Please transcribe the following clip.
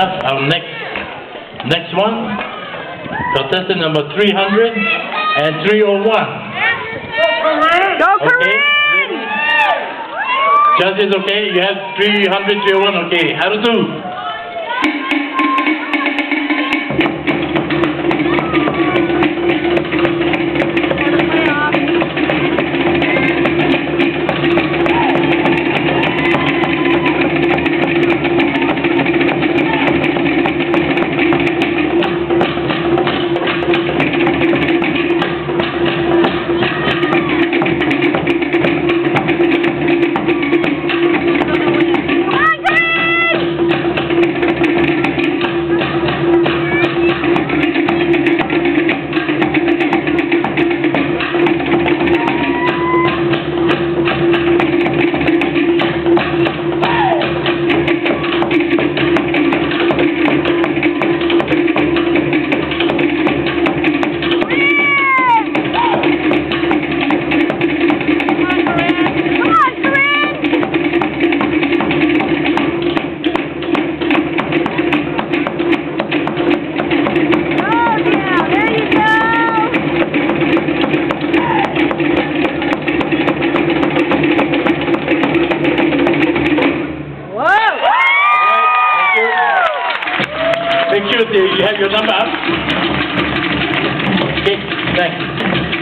Our next one, contestant number 300 and 301. Go, Okay? Corinne! Judges, okay? You have 300, 301, okay. How to do? Make sure you have your number up. Okay, thanks.